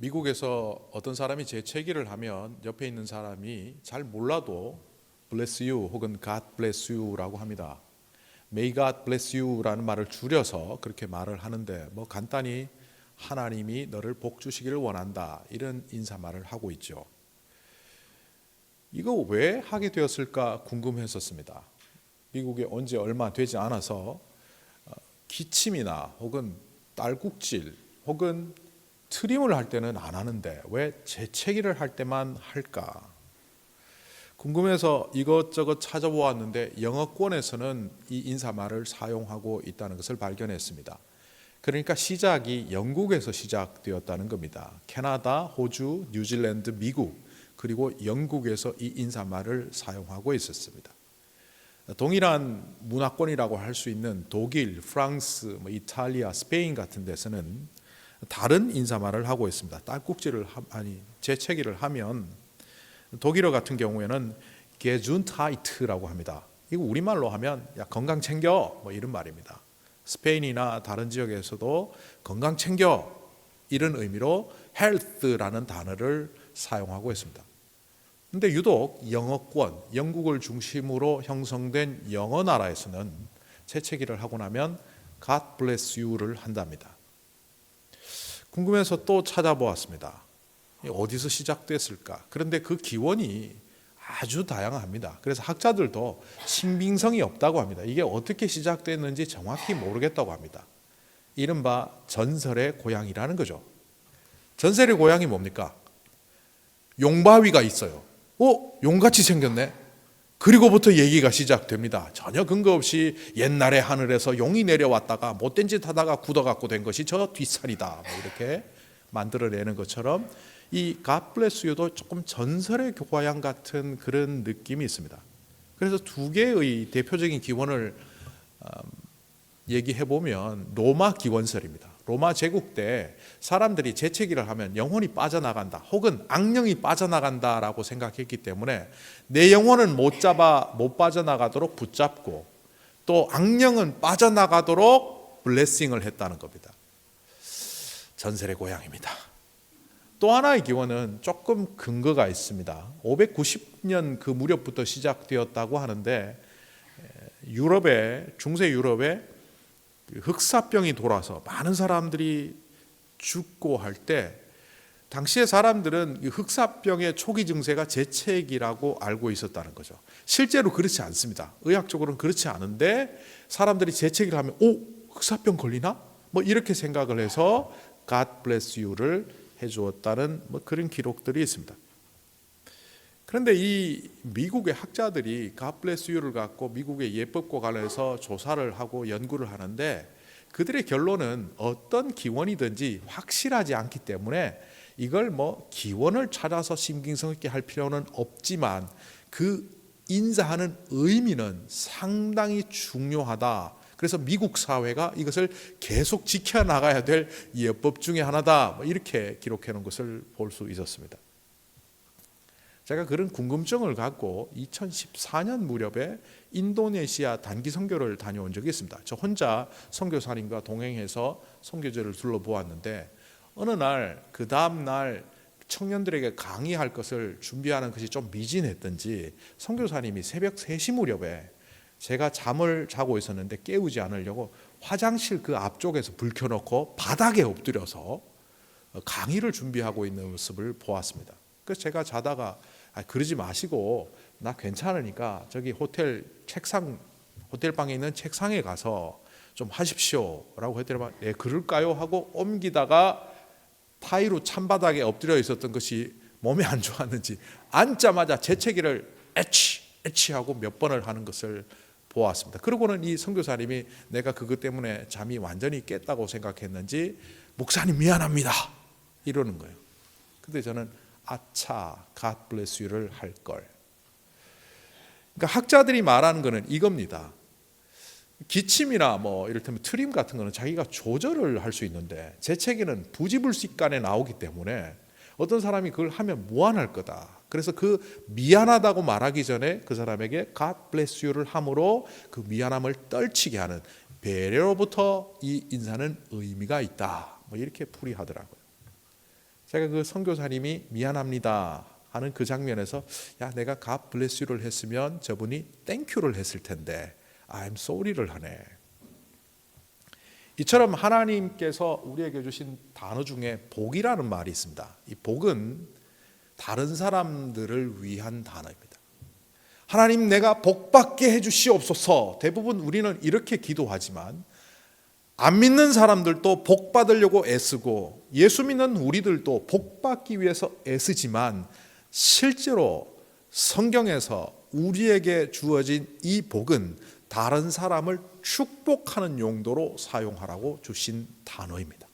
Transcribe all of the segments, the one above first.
미국에서 어떤 사람이 재채기를 하면 옆에 있는 사람이 잘 몰라도 bless you 혹은 God bless you라고 합니다. May God bless you라는 말을 줄여서 그렇게 말을 하는데 간단히 하나님이 너를 복 주시기를 원한다 이런 인사말을 하고 있죠. 이거 왜 하게 되었을까 궁금했었습니다. 미국에 온 지 얼마 되지 않아서 기침이나 혹은 딸꾹질 혹은 트림을 할 때는 안 하는데 왜 재채기를 할 때만 할까? 궁금해서 이것저것 찾아보았는데 영어권에서는 이 인사말을 사용하고 있다는 것을 발견했습니다. 그러니까 시작이 영국에서 시작되었다는 겁니다. 캐나다, 호주, 뉴질랜드, 미국 그리고 영국에서 이 인사말을 사용하고 있었습니다. 동일한 문화권이라고 할 수 있는 독일, 프랑스, 이탈리아, 스페인 같은 데서는 다른 인사말을 하고 있습니다. 딸꾹질을 재채기를 하면 독일어 같은 경우에는 Gesundheit라고 합니다. 이거 우리말로 하면 야 건강 챙겨 이런 말입니다. 스페인이나 다른 지역에서도 건강 챙겨 이런 의미로 health라는 단어를 사용하고 있습니다. 근데 유독 영어권, 영국을 중심으로 형성된 영어 나라에서는 재채기를 하고 나면 God bless you를 한답니다. 궁금해서 또 찾아보았습니다. 어디서 시작됐을까? 그런데 그 기원이 아주 다양합니다. 그래서 학자들도 신빙성이 없다고 합니다. 이게 어떻게 시작됐는지 정확히 모르겠다고 합니다. 이른바 전설의 고향이라는 거죠. 전설의 고향이 뭡니까? 용바위가 있어요. 용같이 생겼네. 그리고부터 얘기가 시작됩니다. 전혀 근거 없이 옛날에 하늘에서 용이 내려왔다가 못된 짓 하다가 굳어갖고 된 것이 저 뒷살이다. 이렇게 만들어내는 것처럼 이 God bless you도 조금 전설의 고향 같은 그런 느낌이 있습니다. 그래서 두 개의 대표적인 기원을 얘기해 보면 로마 기원설입니다. 로마 제국 때 사람들이 재채기를 하면 영혼이 빠져나간다 혹은 악령이 빠져나간다라고 생각했기 때문에 내 영혼은 못 빠져나가도록 붙잡고 또 악령은 빠져나가도록 블레싱을 했다는 겁니다. 전설의 고향입니다. 또 하나의 기원은 조금 근거가 있습니다. 590년 그 무렵부터 시작되었다고 하는데 중세 유럽에 흑사병이 돌아서 많은 사람들이 죽고 할 때 당시의 사람들은 흑사병의 초기 증세가 재채기라고 알고 있었다는 거죠. 실제로 그렇지 않습니다. 의학적으로는 그렇지 않은데 사람들이 재채기를 하면 흑사병 걸리나? 이렇게 생각을 해서 God bless you를 해주었다는 그런 기록들이 있습니다. 그런데 이 미국의 학자들이 God bless you를 갖고 미국의 예법과 관련해서 조사를 하고 연구를 하는데 그들의 결론은 어떤 기원이든지 확실하지 않기 때문에 이걸 기원을 찾아서 신빙성 있게 할 필요는 없지만 그 인사하는 의미는 상당히 중요하다. 그래서 미국 사회가 이것을 계속 지켜나가야 될 예법 중에 하나다. 이렇게 기록해 놓은 것을 볼 수 있었습니다. 제가 그런 궁금증을 갖고 2014년 무렵에 인도네시아 단기 선교를 다녀온 적이 있습니다. 저 혼자 선교사님과 동행해서 선교지를 둘러보았는데 어느 날 그 다음 날 청년들에게 강의할 것을 준비하는 것이 좀 미진했던지 선교사님이 새벽 3시 무렵에 제가 잠을 자고 있었는데 깨우지 않으려고 화장실 그 앞쪽에서 불 켜놓고 바닥에 엎드려서 강의를 준비하고 있는 모습을 보았습니다. 그래서 제가 자다가 그러지 마시고 나 괜찮으니까 저기 호텔방에 있는 책상에 가서 좀 하십시오라고 했더니 네 그럴까요 하고 옮기다가 타이로 찬바닥에 엎드려 있었던 것이 몸에 안 좋았는지 앉자마자 재채기를 에치 하고 몇 번을 하는 것을 보았습니다. 그러고는 이 선교사님이 내가 그것 때문에 잠이 완전히 깼다고 생각했는지 목사님 미안합니다 이러는 거예요. 근데 저는 아차 God bless you를 할 걸. 그러니까 학자들이 말하는 거는 이겁니다. 기침이나 이를테면 트림 같은 거는 자기가 조절을 할 수 있는데 재채기는 부지불식간에 나오기 때문에 어떤 사람이 그걸 하면 무한할 거다. 그래서 그 미안하다고 말하기 전에 그 사람에게 God bless you를 함으로 그 미안함을 떨치게 하는 배려로부터 이 인사는 의미가 있다. 이렇게 풀이하더라고요. 제가 그 선교사님이 미안합니다 하는 그 장면에서 야, 내가 God bless you를 했으면 저분이 thank you를 했을 텐데 I'm sorry를 하네. 이처럼 하나님께서 우리에게 주신 단어 중에 복이라는 말이 있습니다. 이 복은 다른 사람들을 위한 단어입니다. 하나님, 내가 복받게 해주시옵소서. 대부분 우리는 이렇게 기도하지만 안 믿는 사람들도 복받으려고 애쓰고 예수 믿는 우리들도 복받기 위해서 애쓰지만 실제로 성경에서 우리에게 주어진 이 복은 다른 사람을 축복하는 용도로 사용하라고 주신 단어입니다.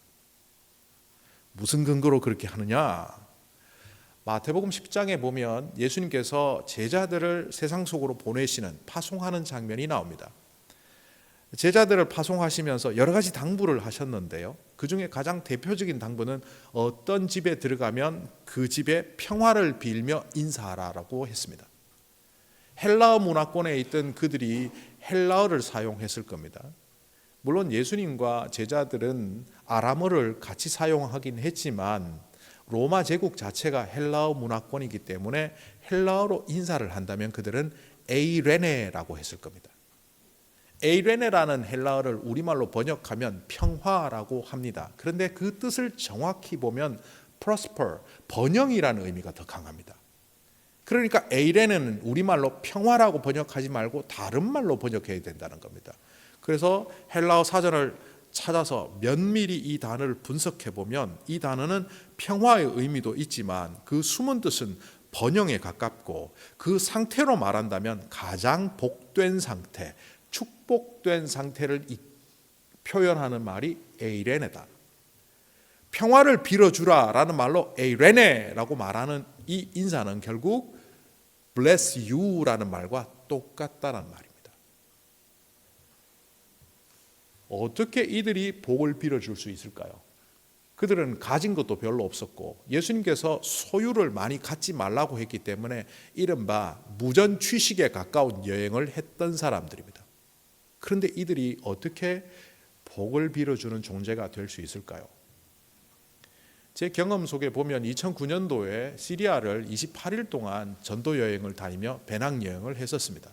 무슨 근거로 그렇게 하느냐? 마태복음 10장에 보면 예수님께서 제자들을 세상 속으로 보내시는 파송하는 장면이 나옵니다. 제자들을 파송하시면서 여러 가지 당부를 하셨는데요. 그 중에 가장 대표적인 당부는 어떤 집에 들어가면 그 집에 평화를 빌며 인사하라라고 했습니다. 헬라어 문화권에 있던 그들이 헬라어를 사용했을 겁니다. 물론 예수님과 제자들은 아람어를 같이 사용하긴 했지만 로마 제국 자체가 헬라어 문화권이기 때문에 헬라어로 인사를 한다면 그들은 에이레네라고 했을 겁니다. 에이레네라는 헬라어를 우리말로 번역하면 평화라고 합니다. 그런데 그 뜻을 정확히 보면 prosper, 번영이라는 의미가 더 강합니다. 그러니까 에이레네는 우리말로 평화라고 번역하지 말고 다른 말로 번역해야 된다는 겁니다. 그래서 헬라어 사전을 찾아서 면밀히 이 단어를 분석해 보면 이 단어는 평화의 의미도 있지만 그 숨은 뜻은 번영에 가깝고 그 상태로 말한다면 가장 복된 상태, 축복된 상태를 표현하는 말이 에이레네다. 평화를 빌어주라라는 말로 에이레네라고 말하는 이 인사는 결국 bless you라는 말과 똑같다는 말입니다. 어떻게 이들이 복을 빌어줄 수 있을까요? 그들은 가진 것도 별로 없었고 예수님께서 소유를 많이 갖지 말라고 했기 때문에 이른바 무전취식에 가까운 여행을 했던 사람들입니다. 그런데 이들이 어떻게 복을 빌어주는 존재가 될 수 있을까요? 제 경험 속에 보면 2009년도에 시리아를 28일 동안 전도 여행을 다니며 배낭여행을 했었습니다.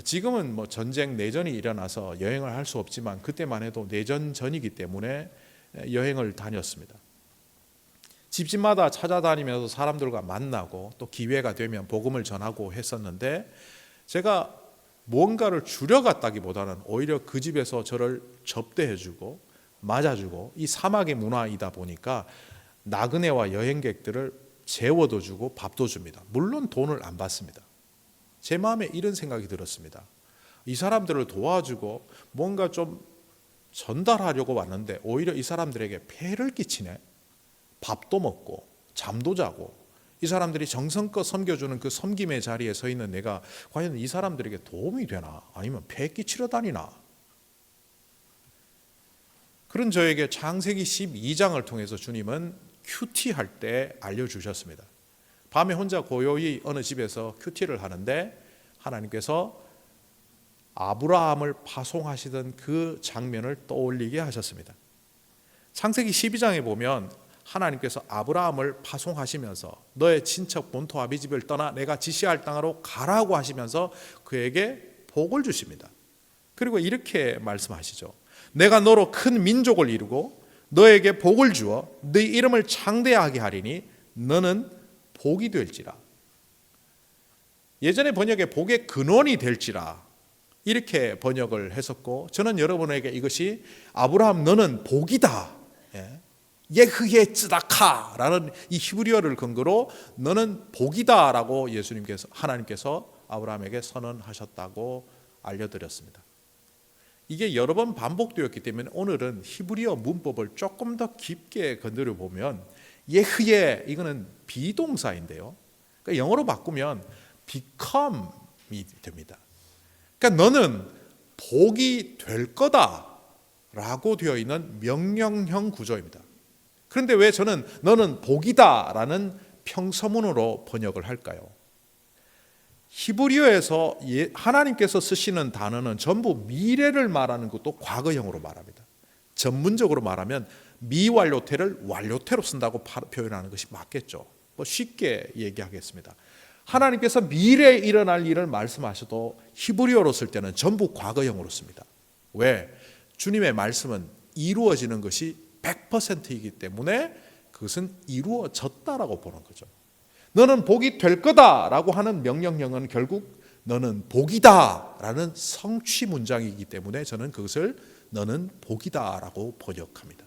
지금은 전쟁 내전이 일어나서 여행을 할 수 없지만 그때만 해도 내전 전이기 때문에 여행을 다녔습니다. 집집마다 찾아다니면서 사람들과 만나고 또 기회가 되면 복음을 전하고 했었는데 제가 뭔가를 줄여갔다기보다는 오히려 그 집에서 저를 접대해주고 맞아주고 이 사막의 문화이다 보니까 나그네와 여행객들을 재워도 주고 밥도 줍니다. 물론 돈을 안 받습니다. 제 마음에 이런 생각이 들었습니다. 이 사람들을 도와주고 뭔가 좀 전달하려고 왔는데 오히려 이 사람들에게 폐를 끼치네. 밥도 먹고 잠도 자고 이 사람들이 정성껏 섬겨주는 그 섬김의 자리에 서 있는 내가 과연 이 사람들에게 도움이 되나 아니면 폐 끼치러 다니나. 그런 저에게 창세기 12장을 통해서 주님은 큐티할 때 알려주셨습니다. 밤에 혼자 고요히 어느 집에서 큐티를 하는데 하나님께서 아브라함을 파송하시던 그 장면을 떠올리게 하셨습니다. 창세기 12장에 보면 하나님께서 아브라함을 파송하시면서 너의 친척 본토 아비집을 떠나 내가 지시할 땅으로 가라고 하시면서 그에게 복을 주십니다. 그리고 이렇게 말씀하시죠. 내가 너로 큰 민족을 이루고 너에게 복을 주어 네 이름을 창대하게 하리니 너는 복이 될지라. 예전의 번역에 복의 근원이 될지라 이렇게 번역을 했었고 저는 여러분에게 이것이 아브라함 너는 복이다. 예흐예 츠다카라는 이 히브리어를 근거로 너는 복이다라고 하나님께서 아브라함에게 선언하셨다고 알려드렸습니다. 이게 여러 번 반복되었기 때문에 오늘은 히브리어 문법을 조금 더 깊게 건드려 보면 예흐예 이거는 비동사인데요. 그러니까 영어로 바꾸면 become이 됩니다. 그러니까 너는 복이 될 거다라고 되어 있는 명령형 구조입니다. 그런데 왜 저는 너는 복이다라는 평서문으로 번역을 할까요? 히브리어에서 하나님께서 쓰시는 단어는 전부 미래를 말하는 것도 과거형으로 말합니다. 전문적으로 말하면 미완료태를 완료태로 쓴다고 표현하는 것이 맞겠죠. 쉽게 얘기하겠습니다. 하나님께서 미래에 일어날 일을 말씀하셔도 히브리어로 쓸 때는 전부 과거형으로 씁니다. 왜? 주님의 말씀은 이루어지는 것이 100%이기 때문에 그것은 이루어졌다라고 보는 거죠. 너는 복이 될 거다라고 하는 명령형은 결국 너는 복이다라는 성취 문장이기 때문에 저는 그것을 너는 복이다라고 번역합니다.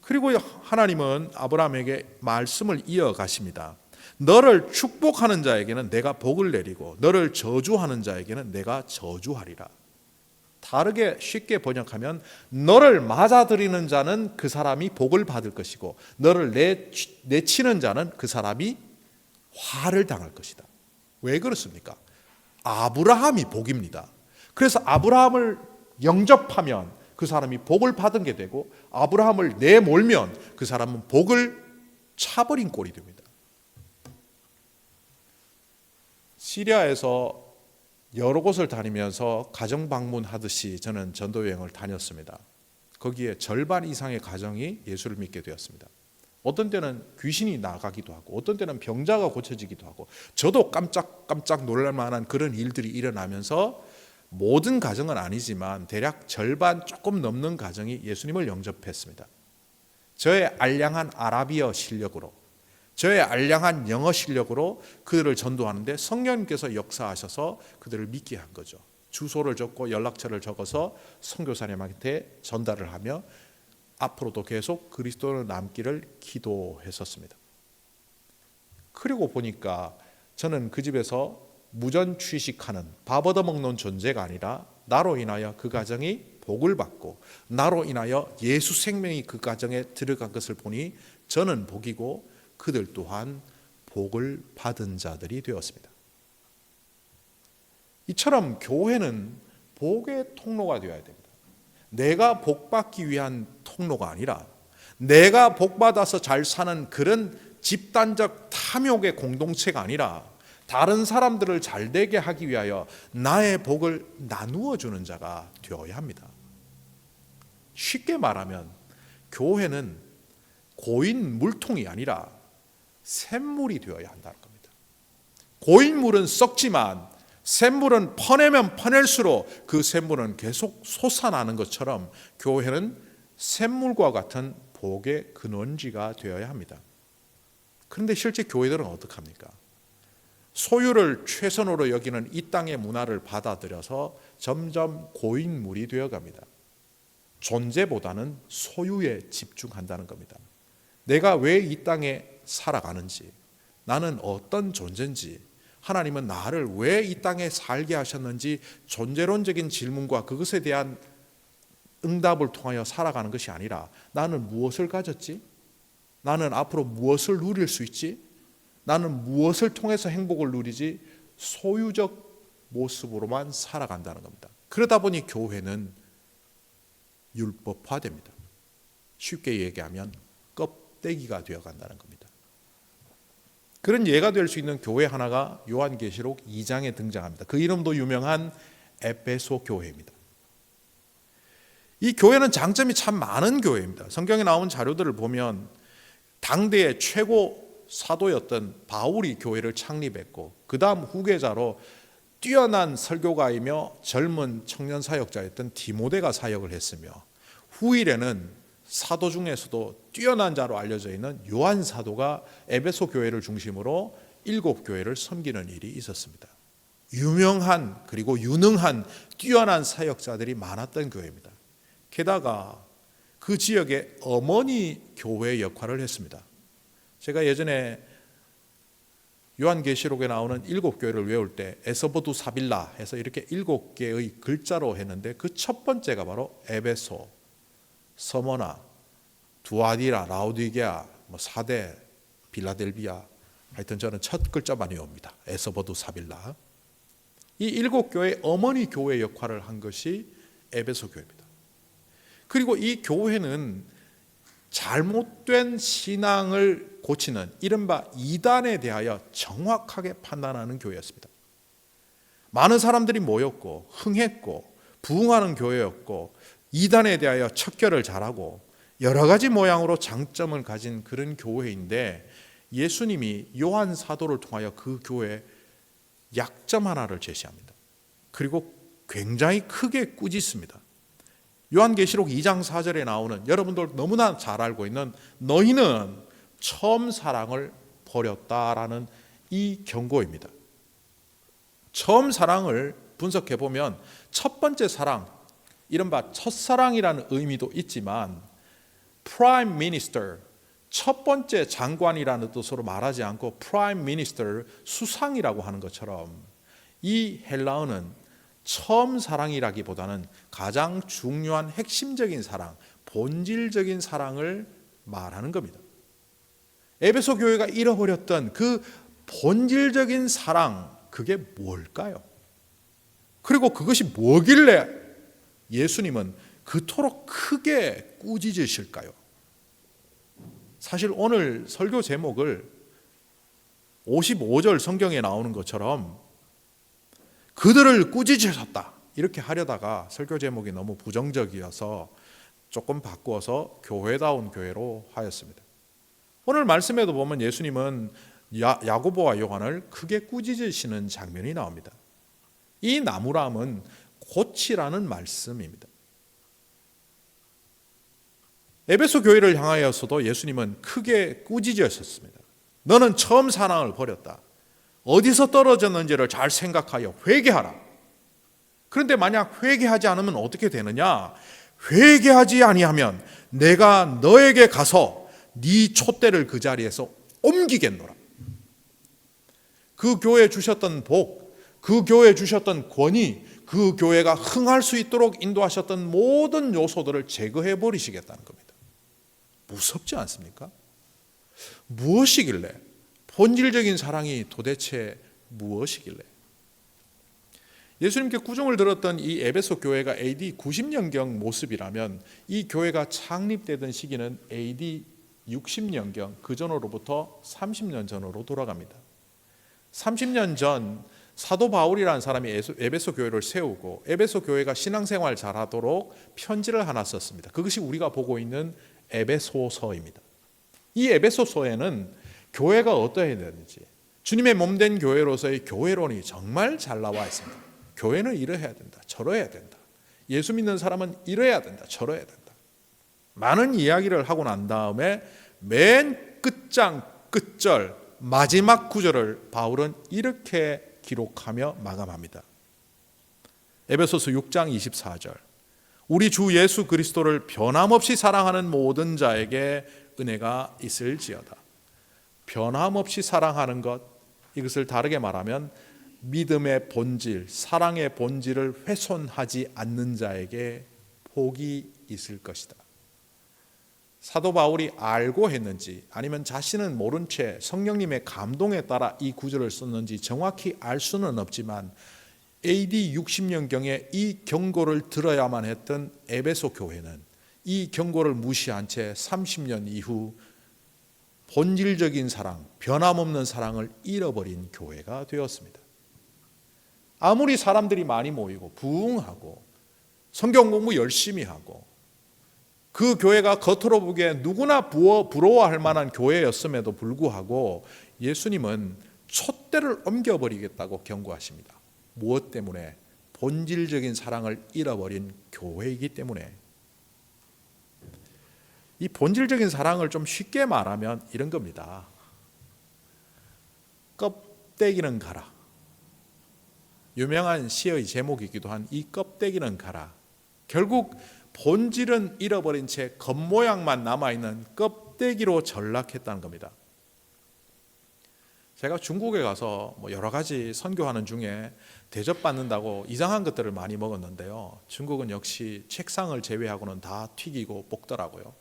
그리고 하나님은 아브라함에게 말씀을 이어가십니다. 너를 축복하는 자에게는 내가 복을 내리고 너를 저주하는 자에게는 내가 저주하리라. 다르게 쉽게 번역하면 너를 맞아들이는 자는 그 사람이 복을 받을 것이고 너를 내치는 자는 그 사람이 화를 당할 것이다. 왜 그렇습니까? 아브라함이 복입니다. 그래서 아브라함을 영접하면 그 사람이 복을 받은 게 되고 아브라함을 내몰면 그 사람은 복을 차버린 꼴이 됩니다. 시리아에서 여러 곳을 다니면서 가정 방문하듯이 저는 전도 여행을 다녔습니다. 거기에 절반 이상의 가정이 예수를 믿게 되었습니다. 어떤 때는 귀신이 나가기도 하고 어떤 때는 병자가 고쳐지기도 하고 저도 깜짝 놀랄 만한 그런 일들이 일어나면서 모든 가정은 아니지만 대략 절반 조금 넘는 가정이 예수님을 영접했습니다. 저의 알량한 아라비어 실력으로 저의 알량한 영어 실력으로 그들을 전도하는데 성령님께서 역사하셔서 그들을 믿게 한 거죠. 주소를 적고 연락처를 적어서 선교사님한테 전달을 하며 앞으로도 계속 그리스도로 남기를 기도했었습니다. 그리고 보니까 저는 그 집에서 무전 취식하는 밥 얻어먹는 존재가 아니라 나로 인하여 그 가정이 복을 받고 나로 인하여 예수 생명이 그 가정에 들어간 것을 보니 저는 복이고 그들 또한 복을 받은 자들이 되었습니다. 이처럼 교회는 복의 통로가 되어야 됩니다. 내가 복받기 위한 통로가 아니라 내가 복받아서 잘 사는 그런 집단적 탐욕의 공동체가 아니라 다른 사람들을 잘되게 하기 위하여 나의 복을 나누어 주는 자가 되어야 합니다. 쉽게 말하면 교회는 고인 물통이 아니라 샘물이 되어야 한다는 겁니다. 고인물은 썩지만 샘물은 퍼내면 퍼낼수록 그 샘물은 계속 솟아나는 것처럼 교회는 샘물과 같은 복의 근원지가 되어야 합니다. 그런데 실제 교회들은 어떻게 합니까? 소유를 최선으로 여기는 이 땅의 문화를 받아들여서 점점 고인물이 되어갑니다. 존재보다는 소유에 집중한다는 겁니다. 내가 왜 이 땅에 살아가는지, 나는 어떤 존재인지, 하나님은 나를 왜 이 땅에 살게 하셨는지 존재론적인 질문과 그것에 대한 응답을 통하여 살아가는 것이 아니라 나는 무엇을 가졌지? 나는 앞으로 무엇을 누릴 수 있지? 나는 무엇을 통해서 행복을 누리지? 소유적 모습으로만 살아간다는 겁니다. 그러다 보니 교회는 율법화됩니다. 쉽게 얘기하면 껍데기가 되어간다는 겁니다. 그런 예가 될 수 있는 교회 하나가 요한계시록 2장에 등장합니다. 그 이름도 유명한 에베소 교회입니다. 이 교회는 장점이 참 많은 교회입니다. 성경에 나온 자료들을 보면 당대의 최고 사도였던 바울이 교회를 창립했고 그 다음 후계자로 뛰어난 설교가이며 젊은 청년 사역자였던 디모데가 사역을 했으며 후일에는 사도 중에서도 뛰어난 자로 알려져 있는 요한 사도가 에베소 교회를 중심으로 7교회를 섬기는 일이 있었습니다. 유명한 그리고 유능한 뛰어난 사역자들이 많았던 교회입니다. 게다가 그 지역에 어머니 교회 역할을 했습니다. 제가 예전에 요한계시록에 나오는 7교회를 외울 때 에서보두 사빌라 해서 이렇게 7개의 글자로 했는데 그 첫 번째가 바로 에베소, 서머나, 두아디라, 라우디게아, 사데, 빌라델비아, 하여튼 저는 첫 글자만 외웁니다. 에서보두 사빌라. 이 7교회의 어머니 교회 역할을 한 것이 에베소 교회입니다. 그리고 이 교회는 잘못된 신앙을 고치는 이른바 이단에 대하여 정확하게 판단하는 교회였습니다. 많은 사람들이 모였고 흥했고 부흥하는 교회였고 이단에 대하여 척결을 잘하고 여러 가지 모양으로 장점을 가진 그런 교회인데 예수님이 요한 사도를 통하여 그 교회의 약점 하나를 제시합니다. 그리고 굉장히 크게 꾸짖습니다. 요한계시록 2장 4절에 나오는 여러분들 너무나 잘 알고 있는 너희는 처음 사랑을 버렸다라는 이 경고입니다. 처음 사랑을 분석해 보면 첫 번째 사랑, 이른바 첫사랑이라는 의미도 있지만 Prime Minister, 첫 번째 장관이라는 뜻으로 말하지 않고 Prime Minister, 수상이라고 하는 것처럼 이 헬라어는 처음 사랑이라기보다는 가장 중요한 핵심적인 사랑, 본질적인 사랑을 말하는 겁니다. 에베소 교회가 잃어버렸던 그 본질적인 사랑, 그게 뭘까요? 그리고 그것이 뭐길래 예수님은 그토록 크게 꾸짖으실까요? 사실 오늘 설교 제목을 55절 성경에 나오는 것처럼 그들을 꾸짖으셨다 이렇게 하려다가 설교 제목이 너무 부정적이어서 조금 바꾸어서 교회다운 교회로 하였습니다. 오늘 말씀에도 보면 예수님은 야고보와 요한을 크게 꾸짖으시는 장면이 나옵니다. 이 나무람은 고치라는 말씀입니다. 에베소 교회를 향하여서도 예수님은 크게 꾸짖으셨습니다. 너는 처음 사랑을 버렸다. 어디서 떨어졌는지를 잘 생각하여 회개하라. 그런데 만약 회개하지 않으면 어떻게 되느냐? 회개하지 아니하면 내가 너에게 가서 네 촛대를 그 자리에서 옮기겠노라. 그 교회에 주셨던 복, 그 교회에 주셨던 권위, 그 교회가 흥할 수 있도록 인도하셨던 모든 요소들을 제거해 버리시겠다는 겁니다. 무섭지 않습니까? 무엇이길래? 본질적인 사랑이 도대체 무엇이길래? 예수님께 구중을 들었던 이 에베소 교회가 AD 90년경 모습이라면 이 교회가 창립되던 시기는 AD 60년경, 그 전으로부터 30년 전으로 돌아갑니다. 30년 전 사도 바울이라는 사람이 에베소 교회를 세우고 에베소 교회가 신앙생활 잘하도록 편지를 하나 썼습니다. 그것이 우리가 보고 있는 에베소서입니다. 이 에베소서에는 교회가 어떠해야 되는지, 주님의 몸된 교회로서의 교회론이 정말 잘 나와 있습니다. 교회는 이러해야 된다, 저러해야 된다. 예수 믿는 사람은 이러해야 된다, 저러해야 된다. 많은 이야기를 하고 난 다음에 맨 끝장 끝절 마지막 구절을 바울은 이렇게 기록하며 마감합니다. 에베소서 6장 24절. 우리 주 예수 그리스도를 변함없이 사랑하는 모든 자에게 은혜가 있을지어다. 변함없이 사랑하는 것, 이것을 다르게 말하면 믿음의 본질, 사랑의 본질을 훼손하지 않는 자에게 복이 있을 것이다. 사도 바울이 알고 했는지 아니면 자신은 모른 채 성령님의 감동에 따라 이 구절을 썼는지 정확히 알 수는 없지만 AD 60년경에 이 경고를 들어야만 했던 에베소 교회는 이 경고를 무시한 채 30년 이후 본질적인 사랑, 변함없는 사랑을 잃어버린 교회가 되었습니다. 아무리 사람들이 많이 모이고 부흥하고 성경 공부 열심히 하고 그 교회가 겉으로 보기에 누구나 부러워할 만한 교회였음에도 불구하고 예수님은 촛대를 옮겨버리겠다고 경고하십니다. 무엇 때문에? 본질적인 사랑을 잃어버린 교회이기 때문에. 이 본질적인 사랑을 좀 쉽게 말하면 이런 겁니다. 껍데기는 가라. 유명한 시의 제목이기도 한 이 껍데기는 가라. 결국 본질은 잃어버린 채 겉모양만 남아있는 껍데기로 전락했다는 겁니다. 제가 중국에 가서 여러 가지 선교하는 중에 대접받는다고 이상한 것들을 많이 먹었는데요. 중국은 역시 책상을 제외하고는 다 튀기고 볶더라고요.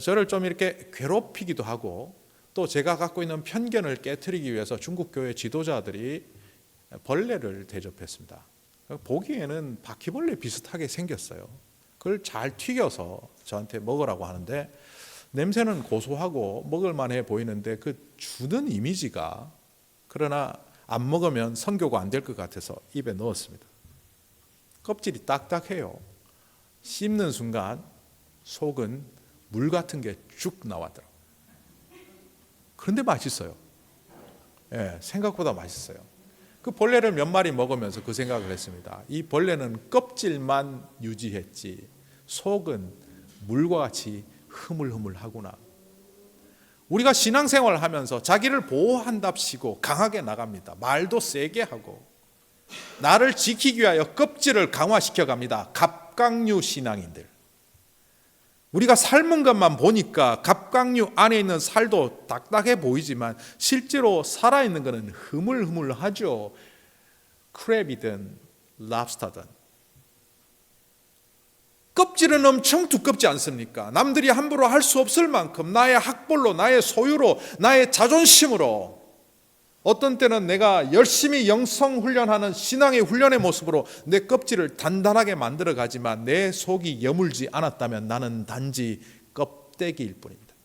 저를 좀 이렇게 괴롭히기도 하고 또 제가 갖고 있는 편견을 깨트리기 위해서 중국 교회 지도자들이 벌레를 대접했습니다. 보기에는 바퀴벌레 비슷하게 생겼어요. 그걸 잘 튀겨서 저한테 먹으라고 하는데 냄새는 고소하고 먹을만해 보이는데 그 주는 이미지가, 그러나 안 먹으면 선교가 안 될 것 같아서 입에 넣었습니다. 껍질이 딱딱해요. 씹는 순간 속은 물 같은 게 쭉 나왔더라고요. 그런데 맛있어요. 예, 생각보다 맛있어요. 그 벌레를 몇 마리 먹으면서 그 생각을 했습니다. 이 벌레는 껍질만 유지했지 속은 물과 같이 흐물흐물하구나. 우리가 신앙생활을 하면서 자기를 보호한답시고 강하게 나갑니다. 말도 세게 하고 나를 지키기 위하여 껍질을 강화시켜 갑니다. 갑각류 신앙인들. 우리가 삶은 것만 보니까 갑각류 안에 있는 살도 딱딱해 보이지만 실제로 살아있는 것은 흐물흐물하죠. 크랩이든 랍스터든. 껍질은 엄청 두껍지 않습니까? 남들이 함부로 할 수 없을 만큼 나의 학벌로, 나의 소유로, 나의 자존심으로, 어떤 때는 내가 열심히 영성 훈련하는 신앙의 훈련의 모습으로 내 껍질을 단단하게 만들어 가지만 내 속이 여물지 않았다면 나는 단지 껍데기일 뿐입니다.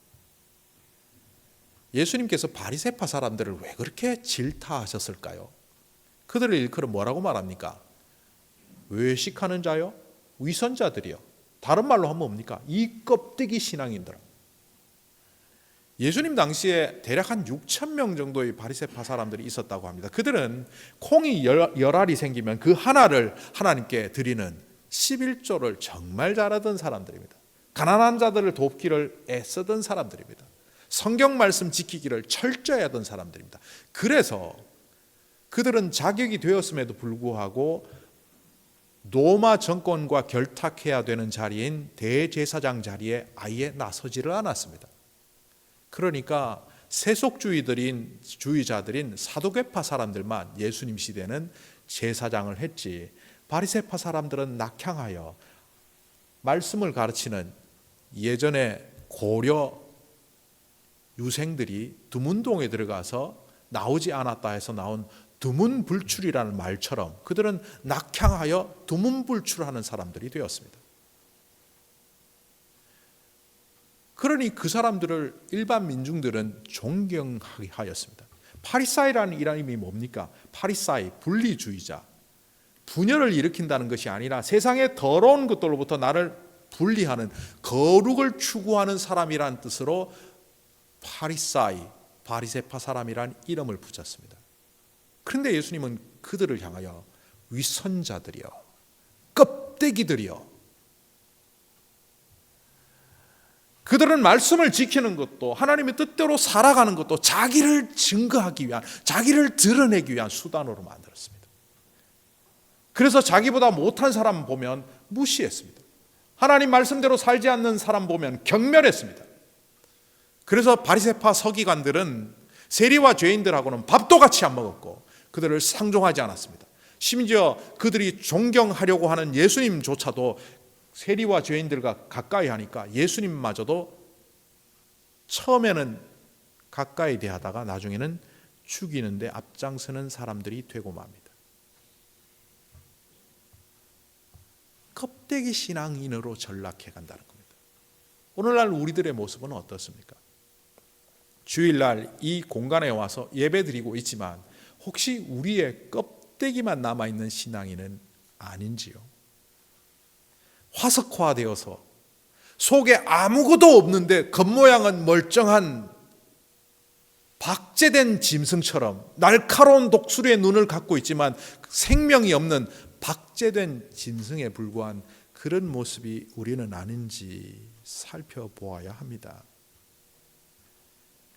예수님께서 바리새파 사람들을 왜 그렇게 질타하셨을까요? 그들을 일컬어 뭐라고 말합니까? 외식하는 자요? 위선자들이요. 다른 말로 하면 뭡니까? 이 껍데기 신앙인들. 예수님 당시에 대략 한 6천 명 정도의 바리새파 사람들이 있었다고 합니다. 그들은 콩이 열알이 생기면 그 하나를 하나님께 드리는 11조를 정말 잘하던 사람들입니다. 가난한 자들을 돕기를 애쓰던 사람들입니다. 성경 말씀 지키기를 철저히 하던 사람들입니다. 그래서 그들은 자격이 되었음에도 불구하고 로마 정권과 결탁해야 되는 자리인 대제사장 자리에 아예 나서지를 않았습니다. 그러니까 세속주의자들인 사두개파 사람들만 예수님 시대는 제사장을 했지, 바리새파 사람들은 낙향하여 말씀을 가르치는 예전에 고려 유생들이 두문동에 들어가서 나오지 않았다 해서 나온 두문불출이라는 말처럼 그들은 낙향하여 두문불출하는 사람들이 되었습니다. 그러니 그 사람들을 일반 민중들은 존경하였습니다. 파리사이라는 이름이 뭡니까? 파리사이, 분리주의자. 분열을 일으킨다는 것이 아니라 세상의 더러운 것들로부터 나를 분리하는, 거룩을 추구하는 사람이라는 뜻으로 파리사이, 바리새파 사람이라는 이름을 붙였습니다. 그런데 예수님은 그들을 향하여 위선자들이여, 껍데기들이여, 그들은 말씀을 지키는 것도 하나님의 뜻대로 살아가는 것도 자기를 증거하기 위한, 자기를 드러내기 위한 수단으로 만들었습니다. 그래서 자기보다 못한 사람 보면 무시했습니다. 하나님 말씀대로 살지 않는 사람 보면 경멸했습니다. 그래서 바리새파 서기관들은 세리와 죄인들하고는 밥도 같이 안 먹었고 그들을 상종하지 않았습니다. 심지어 그들이 존경하려고 하는 예수님조차도 세리와 죄인들과 가까이 하니까 예수님마저도 처음에는 가까이 대하다가 나중에는 죽이는데 앞장서는 사람들이 되고 맙니다. 껍데기 신앙인으로 전락해 간다는 겁니다. 오늘날 우리들의 모습은 어떻습니까? 주일날 이 공간에 와서 예배드리고 있지만 혹시 우리의 껍데기만 남아있는 신앙인은 아닌지요? 화석화되어서 속에 아무것도 없는데 겉모양은 멀쩡한 박제된 짐승처럼 날카로운 독수리의 눈을 갖고 있지만 생명이 없는 박제된 짐승에 불과한 그런 모습이 우리는 아닌지 살펴보아야 합니다.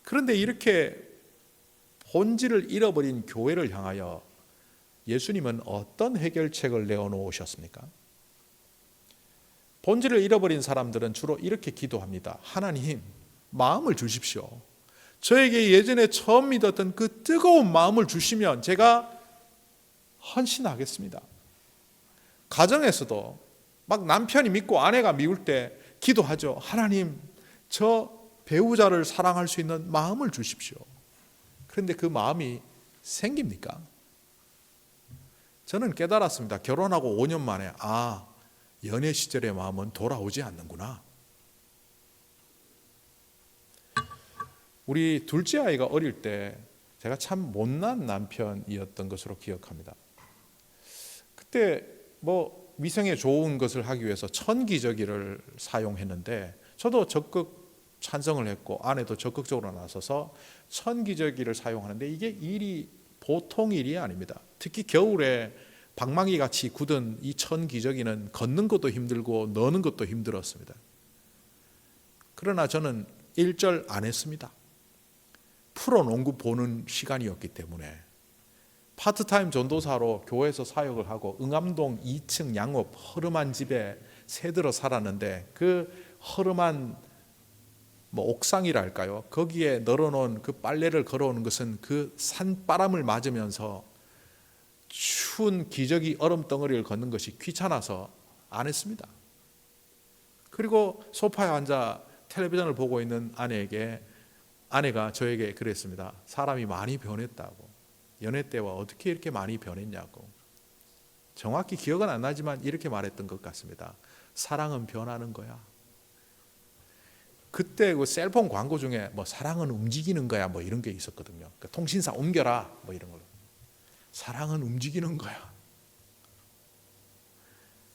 그런데 이렇게 본질을 잃어버린 교회를 향하여 예수님은 어떤 해결책을 내어놓으셨습니까? 본질을 잃어버린 사람들은 주로 이렇게 기도합니다. 하나님, 마음을 주십시오. 저에게 예전에 처음 믿었던 그 뜨거운 마음을 주시면 제가 헌신하겠습니다. 가정에서도 막 남편이 믿고 아내가 미울 때 기도하죠. 하나님, 저 배우자를 사랑할 수 있는 마음을 주십시오. 그런데 그 마음이 생깁니까? 저는 깨달았습니다. 결혼하고 5년 만에 연애 시절의 마음은 돌아오지 않는구나. 우리 둘째 아이가 어릴 때 제가 참 못난 남편이었던 것으로 기억합니다. 그때 위생에 좋은 것을 하기 위해서 천기저귀를 사용했는데 저도 적극 찬성을 했고 아내도 적극적으로 나서서 천기저귀를 사용하는데 이게 일이 보통 일이 아닙니다. 특히 겨울에 방망이 같이 굳은 이 천기저귀는 걷는 것도 힘들고 넣는 것도 힘들었습니다. 그러나 저는 일절 안 했습니다. 프로농구 보는 시간이었기 때문에 파트타임 전도사로 교회에서 사역을 하고 응암동 2층 양업 허름한 집에 새들어 살았는데 그 허름한 옥상이랄까요? 거기에 널어놓은 그 빨래를 걸어오는 것은 그 산바람을 맞으면서 추운 기저귀 얼음 덩어리를 걷는 것이 귀찮아서 안 했습니다. 그리고 소파에 앉아 텔레비전을 보고 있는 아내가 저에게 그랬습니다. 사람이 많이 변했다고. 연애 때와 어떻게 이렇게 많이 변했냐고. 정확히 기억은 안 나지만 이렇게 말했던 것 같습니다. 사랑은 변하는 거야. 그때 그 셀폰 광고 중에 사랑은 움직이는 거야 이런 게 있었거든요. 그러니까 통신사 옮겨라 이런 걸로. 사랑은 움직이는 거야.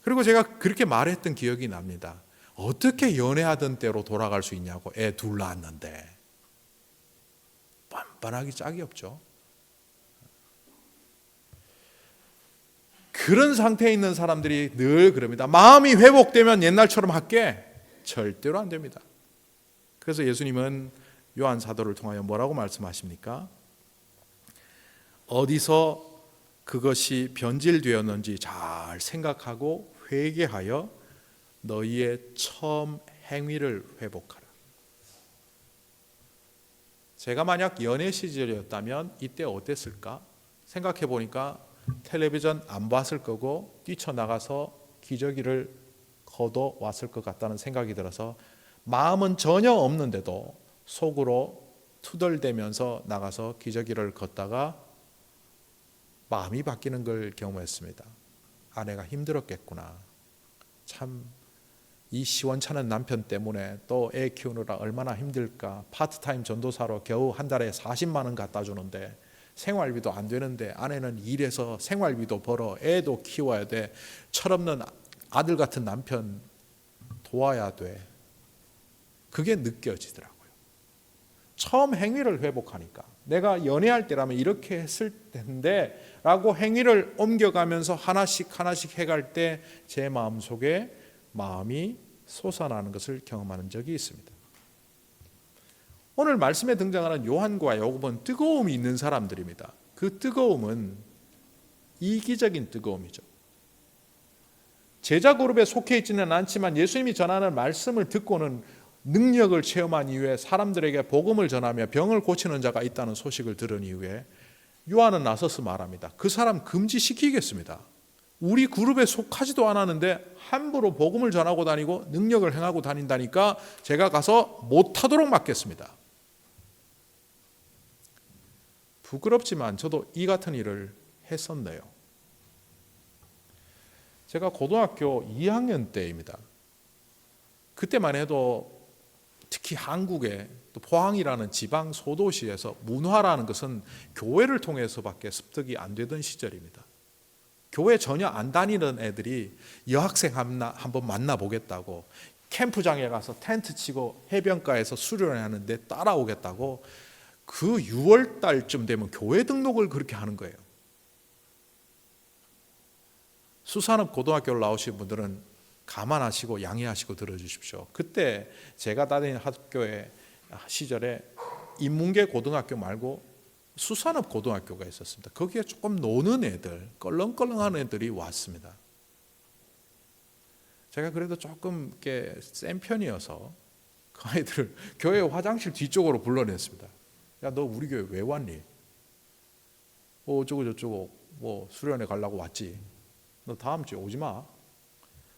그리고 제가 그렇게 말했던 기억이 납니다. 어떻게 연애하던 때로 돌아갈 수 있냐고. 애 둘 낳았는데 뻔뻔하기 짝이 없죠. 그런 상태에 있는 사람들이 늘 그럽니다. 마음이 회복되면 옛날처럼 할게. 절대로 안 됩니다. 그래서 예수님은 요한 사도를 통하여 뭐라고 말씀하십니까? 어디서 그것이 변질되었는지 잘 생각하고 회개하여 너희의 처음 행위를 회복하라. 제가 만약 연애 시절이었다면 이때 어땠을까? 생각해 보니까 텔레비전 안 봤을 거고 뛰쳐나가서 기저귀를 걷어왔을 것 같다는 생각이 들어서 마음은 전혀 없는데도 속으로 투덜대면서 나가서 기저귀를 걷다가 마음이 바뀌는 걸 경험했습니다. 아내가 힘들었겠구나. 참 이 시원찮은 남편 때문에 또 애 키우느라 얼마나 힘들까. 파트타임 전도사로 겨우 한 달에 40만 원 갖다 주는데 생활비도 안 되는데 아내는 일해서 생활비도 벌어 애도 키워야 돼. 철없는 아들 같은 남편 도와야 돼. 그게 느껴지더라고요. 처음 행위를 회복하니까 내가 연애할 때라면 이렇게 했을 텐데 라고 행위를 옮겨가면서 하나씩 해갈 때 제 마음속에 마음이 솟아나는 것을 경험하는 적이 있습니다. 오늘 말씀에 등장하는 요한과 야고보는 뜨거움이 있는 사람들입니다. 그 뜨거움은 이기적인 뜨거움이죠. 제자 그룹에 속해 있지는 않지만 예수님이 전하는 말씀을 듣고는 능력을 체험한 이후에 사람들에게 복음을 전하며 병을 고치는 자가 있다는 소식을 들은 이후에 요한은 나서서 말합니다. 그 사람 금지시키겠습니다. 우리 그룹에 속하지도 않았는데 함부로 복음을 전하고 다니고 능력을 행하고 다닌다니까 제가 가서 못하도록 막겠습니다. 부끄럽지만 저도 이 같은 일을 했었네요. 제가 고등학교 2학년 때입니다. 그때만 해도 특히 한국의 또 포항이라는 지방 소도시에서 문화라는 것은 교회를 통해서밖에 습득이 안 되던 시절입니다. 교회 전혀 안 다니는 애들이 여학생 한번 만나보겠다고 캠프장에 가서 텐트 치고 해변가에서 수련하는데 따라오겠다고 그 6월 달쯤 되면 교회 등록을 그렇게 하는 거예요. 수산업 고등학교를 나오신 분들은 감안하시고 양해하시고 들어주십시오. 그때 제가 다니는 학교의 시절에 인문계 고등학교 말고 수산업 고등학교가 있었습니다. 거기에 조금 노는 애들, 껄렁껄렁한 애들이 왔습니다. 제가 그래도 조금 이렇게 센 편이어서 그 아이들을 교회 화장실 뒤쪽으로 불러냈습니다. 야, 너 우리 교회 왜 왔니? 어쩌고 저쩌고 수련회 가려고 왔지. 너 다음 주에 오지 마.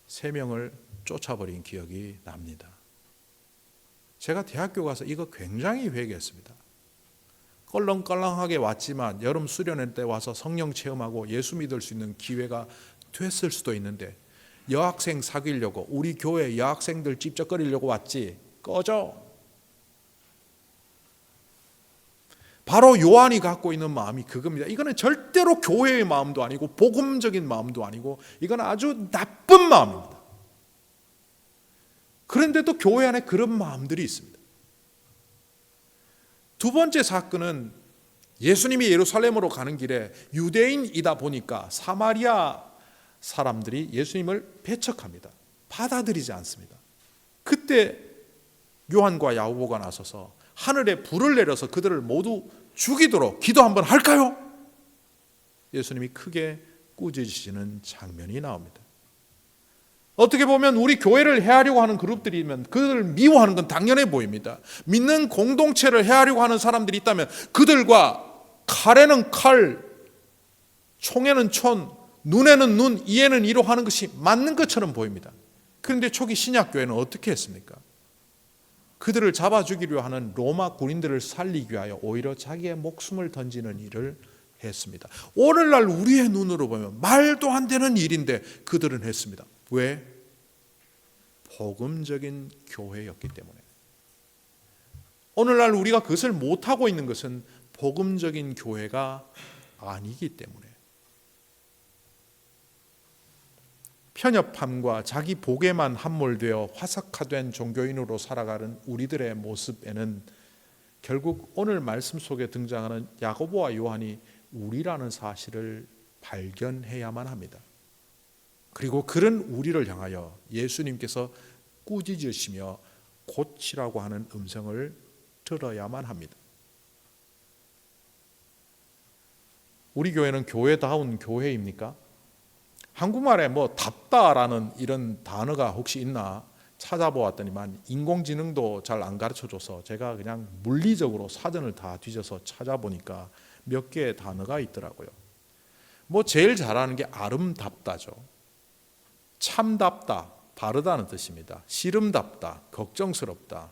3명을 쫓아버린 기억이 납니다. 제가 대학교 가서 이거 굉장히 회개했습니다. 껄렁껄렁하게 왔지만 여름 수련회 때 와서 성령 체험하고 예수 믿을 수 있는 기회가 됐을 수도 있는데 여학생 사귀려고 우리 교회 여학생들 찝쩍거리려고 왔지. 꺼져. 바로 요한이 갖고 있는 마음이 그겁니다. 이거는 절대로 교회의 마음도 아니고 복음적인 마음도 아니고 이건 아주 나쁜 마음입니다. 그런데도 교회 안에 그런 마음들이 있습니다. 두 번째 사건은 예수님이 예루살렘으로 가는 길에 유대인이다 보니까 사마리아 사람들이 예수님을 배척합니다. 받아들이지 않습니다. 그때 요한과 야고보가 나서서 하늘에 불을 내려서 그들을 모두 죽이도록 기도 한번 할까요? 예수님이 크게 꾸짖으시는 장면이 나옵니다. 어떻게 보면 우리 교회를 해하려고 하는 그룹들이면 그들을 미워하는 건 당연해 보입니다. 믿는 공동체를 해하려고 하는 사람들이 있다면 그들과 칼에는 칼, 총에는 총, 눈에는 눈, 이에는 이로 하는 것이 맞는 것처럼 보입니다. 그런데 초기 신약교회는 어떻게 했습니까? 그들을 잡아 죽이려 하는 로마 군인들을 살리기 위하여 오히려 자기의 목숨을 던지는 일을 했습니다. 오늘날 우리의 눈으로 보면 말도 안 되는 일인데 그들은 했습니다. 왜? 복음적인 교회였기 때문에. 오늘날 우리가 그것을 못하고 있는 것은 복음적인 교회가 아니기 때문에. 편협함과 자기 복에만 함몰되어 화석화된 종교인으로 살아가는 우리들의 모습에는 결국 오늘 말씀 속에 등장하는 야고보와 요한이 우리라는 사실을 발견해야만 합니다. 그리고 그런 우리를 향하여 예수님께서 꾸짖으시며 고치라고 하는 음성을 들어야만 합니다. 우리 교회는 교회다운 교회입니까? 한국말에 뭐 답다라는 이런 단어가 혹시 있나 찾아보았더니만 인공지능도 잘 안 가르쳐줘서 제가 그냥 물리적으로 사전을 다 뒤져서 찾아보니까 몇 개의 단어가 있더라고요. 뭐 제일 잘하는 게 아름답다죠. 참답다, 바르다는 뜻입니다. 씨름답다, 걱정스럽다,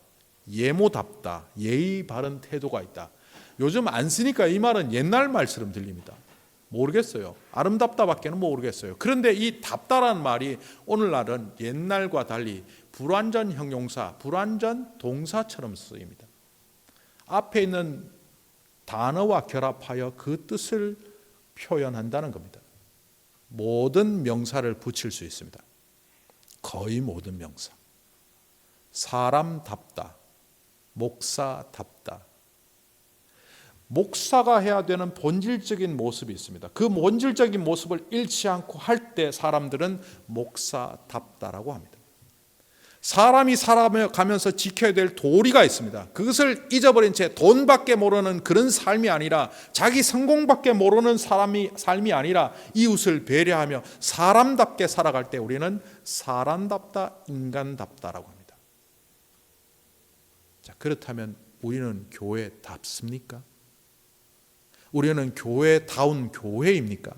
예모답다, 예의 바른 태도가 있다. 요즘 안 쓰니까 이 말은 옛날 말처럼 들립니다. 모르겠어요. 아름답다밖에는 모르겠어요. 그런데 이 답다라는 말이 오늘날은 옛날과 달리 불완전 형용사, 불완전 동사처럼 쓰입니다. 앞에 있는 단어와 결합하여 그 뜻을 표현한다는 겁니다. 모든 명사를 붙일 수 있습니다. 거의 모든 명사. 사람답다, 목사답다. 목사가 해야 되는 본질적인 모습이 있습니다. 그 본질적인 모습을 잃지 않고 할 때 사람들은 목사답다라고 합니다. 사람이 살아가면서 지켜야 될 도리가 있습니다. 그것을 잊어버린 채 돈밖에 모르는 그런 삶이 아니라 자기 성공밖에 모르는 삶이 아니라 이웃을 배려하며 사람답게 살아갈 때 우리는 사람답다, 인간답다라고 합니다. 자, 그렇다면 우리는 교회답습니까? 우리는 교회다운 교회입니까?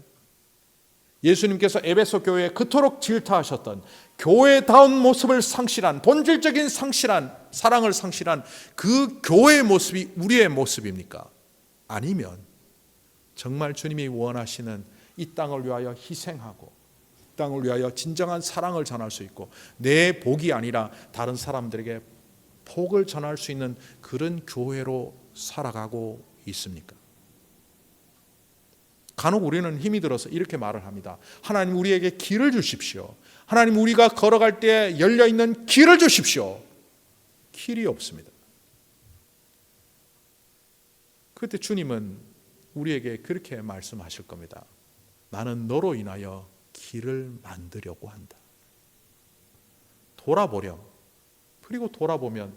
예수님께서 에베소 교회에 그토록 질타하셨던 교회다운 모습을 상실한, 본질적인 상실한, 사랑을 상실한 그 교회의 모습이 우리의 모습입니까? 아니면 정말 주님이 원하시는 이 땅을 위하여 희생하고 이 땅을 위하여 진정한 사랑을 전할 수 있고 내 복이 아니라 다른 사람들에게 복을 전할 수 있는 그런 교회로 살아가고 있습니까? 간혹 우리는 힘이 들어서 이렇게 말을 합니다. 하나님 우리에게 길을 주십시오. 하나님 우리가 걸어갈 때 열려있는 길을 주십시오. 길이 없습니다. 그때 주님은 우리에게 그렇게 말씀하실 겁니다. 나는 너로 인하여 길을 만들려고 한다. 돌아보렴. 그리고 돌아보면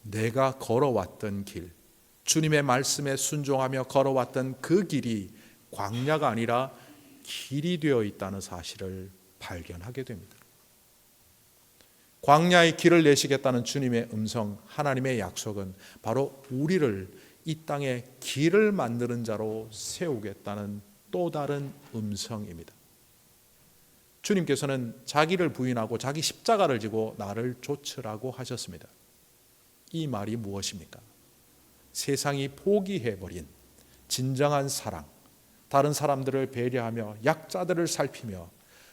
내가 걸어왔던 길, 주님의 말씀에 순종하며 걸어왔던 그 길이 광야가 아니라 길이 되어 있다는 사실을 발견하게 됩니다. 광야의 길을 내시겠다는 주님의 음성, 하나님의 약속은 바로 우리를 이 땅에 길을 만드는 자로 세우겠다는 또 다른 음성입니다. 주님께서는 자기를 부인하고 자기 십자가를 지고 나를 좇으라고 하셨습니다. 이 말이 무엇입니까? 세상이 포기해버린 진정한 사랑, 다른 사람들을 배려하며 약자들을 살피며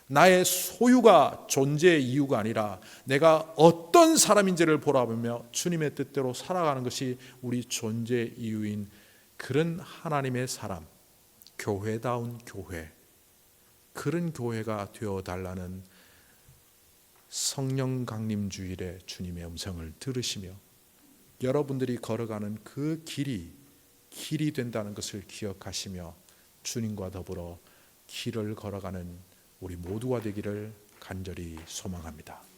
나의 소유가 존재의 이유가 아니라 내가 어떤 사람인지를 보라보며 주님의 뜻대로 살아가는 것이 우리 존재의 이유인 그런 하나님의 사람, 교회다운 교회, 그런 교회가 되어달라는 성령 강림 주일에 주님의 음성을 들으시며 여러분들이 걸어가는 그 길이 된다는 것을 기억하시며 주님과 더불어 길을 걸어가는 우리 모두가 되기를 간절히 소망합니다.